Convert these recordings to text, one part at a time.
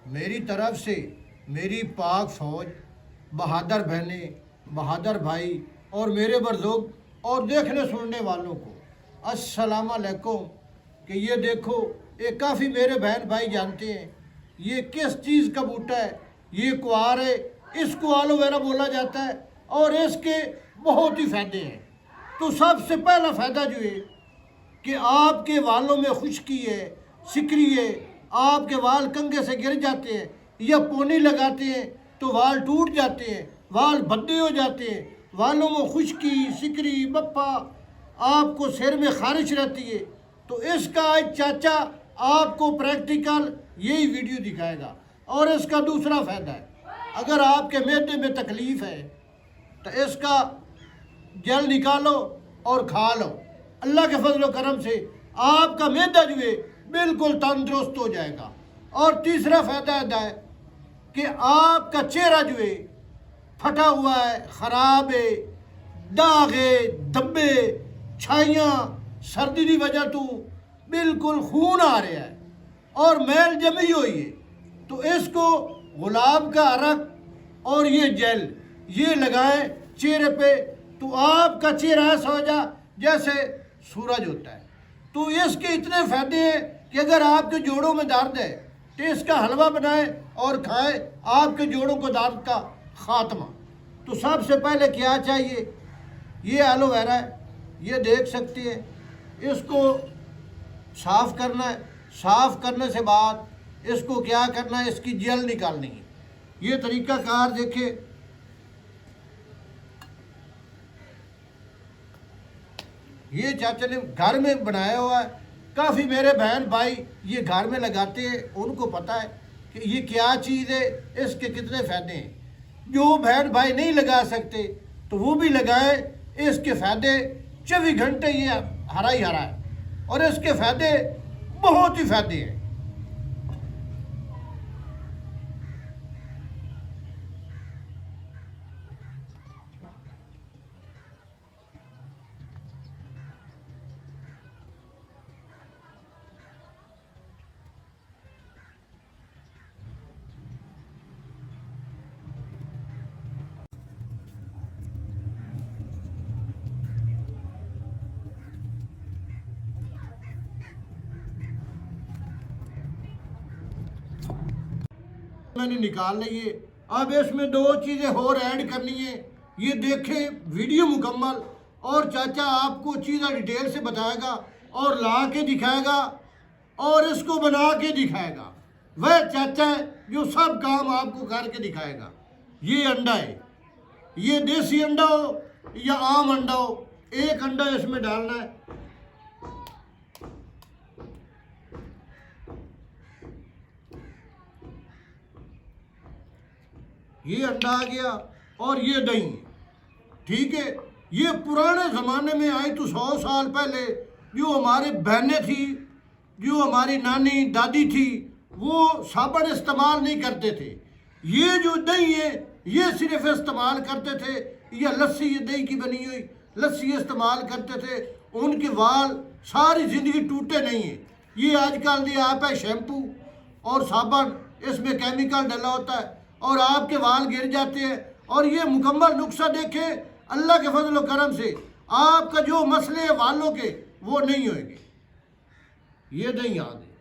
मेरी तरफ से मेरी पाक फ़ौज, बहादुर बहनें, बहादुर भाई और मेरे बुजुर्ग और देखने सुनने वालों को अस्सलाम वालेकुम। कि ये देखो, ये काफ़ी मेरे बहन भाई जानते हैं ये किस चीज़ का बूटा है। ये कुआर है, इसको एलोवेरा बोला जाता है और इसके बहुत ही फ़ायदे हैं। तो सबसे पहला फ़ायदा जो है कि आपके बालों में खुश्की है, सिकरी है, आपके बाल कंघे से गिर जाते हैं या पोनी लगाते हैं तो बाल टूट जाते हैं, बाल भद्दे हो जाते हैं, बालों में खुश्की, सिकरी, बप्पा, आपको सिर में खारिश रहती है, तो इसका आज चाचा आपको प्रैक्टिकल यही वीडियो दिखाएगा। और इसका दूसरा फ़ायदा है, अगर आपके मैदे में तकलीफ़ है तो इसका जल निकालो और खा लो। अल्लाह के फजल करम से आपका मैदा जो है बिल्कुल तंदुरुस्त हो जाएगा। और तीसरा फ़ायदा है कि आपका चेहरा जो है फटा हुआ है, ख़राब है, दाग है, धब्बे, छाइयाँ, सर्दी की वजह तो बिल्कुल खून आ रहा है और मैल जमी हुई है, तो इसको गुलाब का अरक और ये जेल ये लगाएं चेहरे पे, तो आपका चेहरा ऐसा हो जा जैसे सूरज होता है। तो इसके इतने फ़ायदे हैं कि अगर आपके जोड़ों में दर्द है तो इसका हलवा बनाएं और खाएं, आपके जोड़ों को दर्द का ख़ात्मा। तो सबसे पहले क्या चाहिए, ये एलोवेरा है, ये देख सकते हैं, इसको साफ़ करना है। साफ़ करने से बाद इसको क्या करना है, इसकी जेल निकालनी है। ये तरीक़ाकार देखिए, ये चाचा ने घर में बनाया हुआ है। काफ़ी मेरे बहन भाई ये घर में लगाते हैं, उनको पता है कि ये क्या चीज़ है, इसके कितने फ़ायदे हैं। जो बहन भाई नहीं लगा सकते तो वो भी लगाएं, इसके फ़ायदे 24 घंटे ये हरा ही हरा है और इसके फ़ायदे बहुत ही फ़ायदे हैं। मैंने निकाल ली है। अब इसमें दो चीज़ें और ऐड करनी है। ये देखें वीडियो मुकम्मल और चाचा आपको चीज़ें डिटेल से बताएगा और ला के दिखाएगा और इसको बना के दिखाएगा। वह चाचा है जो सब काम आपको करके दिखाएगा। ये अंडा है, ये देसी अंडा हो या आम अंडा हो, एक अंडा इसमें डालना है। ये अंडा आ गया और ये दही, ठीक है। ये पुराने ज़माने में आई तो 100 साल पहले जो हमारे बहनें थी, जो हमारी नानी दादी थी, वो साबुन इस्तेमाल नहीं करते थे। ये जो दही है ये सिर्फ इस्तेमाल करते थे, या लस्सी, ये दही की बनी हुई लस्सी इस्तेमाल करते थे। उनके बाल सारी ज़िंदगी टूटे नहीं हैं। ये आजकल ये आप है शैम्पू और साबुन, इसमें केमिकल डला होता है और आपके बाल गिर जाते हैं। और ये मुकम्मल नुस्खा देखें, अल्लाह के फजल करम से आपका जो मसले है बालों के वो नहीं होंगे। ये दही आ गई।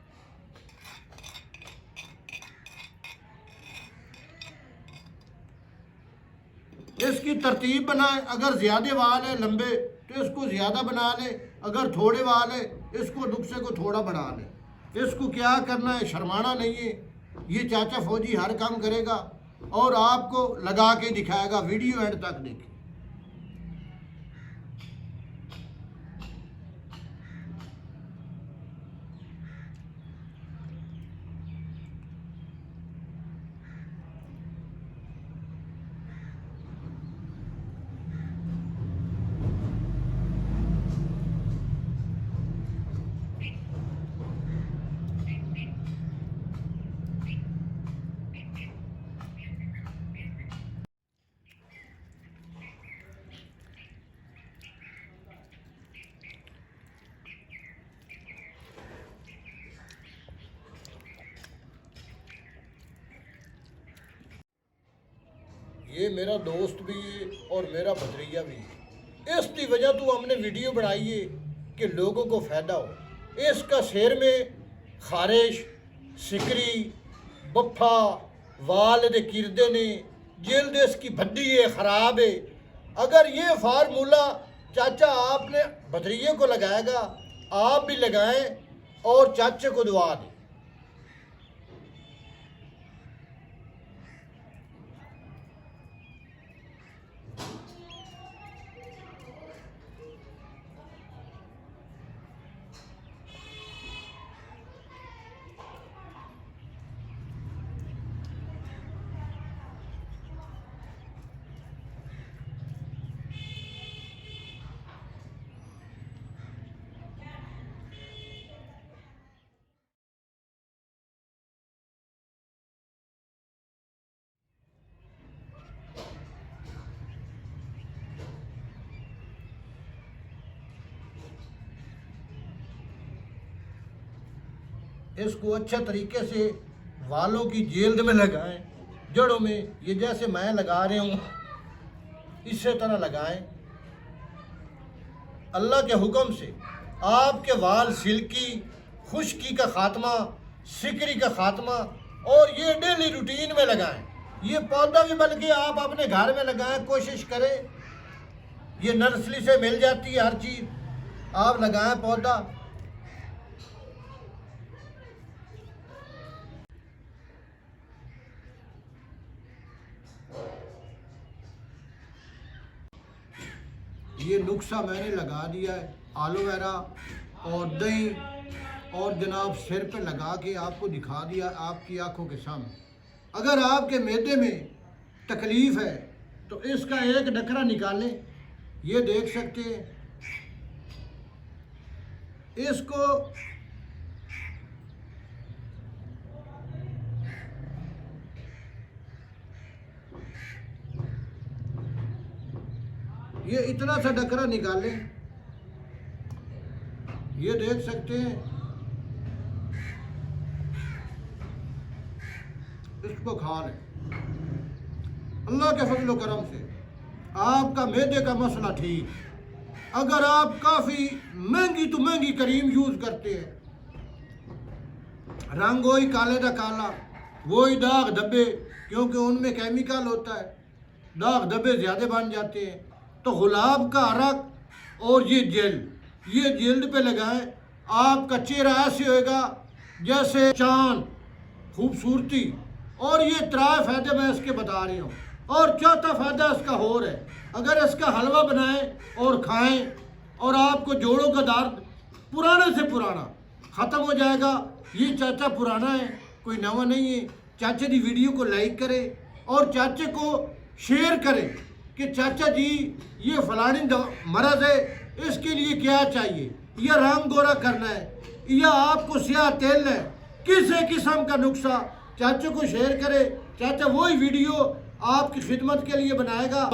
इसकी तरतीब बनाएं, अगर ज़्यादा बाल है लंबे तो इसको ज़्यादा बना लें, अगर थोड़े बाल है इसको नुस्खे को थोड़ा बढ़ा लें। इसको क्या करना है, शर्माना नहीं है। ये चाचा फौजी हर काम करेगा और आपको लगा के दिखाएगा। वीडियो एंड तक देखिए। ये मेरा दोस्त भी है और मेरा भतरीजा भी है। इसकी वजह तो हमने वीडियो बनाई है कि लोगों को फ़ायदा हो। इसका शेर में खारिश, सिकरी, बफ्फा, वाल दे किरदे ने, जल्द इसकी भद्दी है, ख़राब है। अगर ये फार्मूला चाचा आपने भतरीजे को लगाएगा, आप भी लगाएं और चाचे को दुआ दें। इसको अच्छे तरीके से वालों की जेल्द में लगाएं, जड़ों में, ये जैसे मैं लगा रहा हूँ इसी तरह लगाएं। अल्लाह के हुक्म से आपके वाल सिल्की, खुश्की का खात्मा, सिकरी का खात्मा, और ये डेली रूटीन में लगाएं। ये पौधा भी बल्कि आप अपने घर में लगाएं, कोशिश करें। ये नर्सरी से मिल जाती है हर चीज़, आप लगाएं पौधा। ये नुस्खा मैंने लगा दिया है, एलोवेरा और दही और जनाब सिर पे लगा के आपको दिखा दिया आपकी आंखों के सामने। अगर आपके मैदे में तकलीफ़ है तो इसका एक डकरा निकालें, ये देख सकते हैं। इसको ये इतना सा डकरा निकालें, ये देख सकते हैं। इसको खा लें, अल्लाह के फजल करम से आपका मैदे का मसला ठीक। अगर आप काफ़ी महंगी तो महंगी क्रीम यूज़ करते हैं, रंग वही काले का काला, वही दाग धब्बे, क्योंकि उनमें केमिकल होता है, दाग धब्बे ज़्यादा बन जाते हैं, तो गुलाब का अरक और ये जल्द पे लगाएं। आपका चेहरा ऐसे होएगा जैसे चांद, खूबसूरती। और ये 3 फ़ायदे मैं इसके बता रही हूँ, और चौथा फ़ायदा इसका और है। अगर इसका हलवा बनाएं और खाएं और आपको जोड़ों का दर्द पुराने से पुराना ख़त्म हो जाएगा। ये चाचा पुराना है, कोई नवा नहीं है। चाचे की वीडियो को लाइक करें और चाचे को शेयर करें कि चाचा जी ये फलानी मरज़ है, इसके लिए क्या चाहिए, या रंग गोरा करना है, या आपको स्याह तेल है, किसी किस्म का नुस्खा चाचा को शेयर करें। चाचा वही वीडियो आपकी खिदमत के लिए बनाएगा।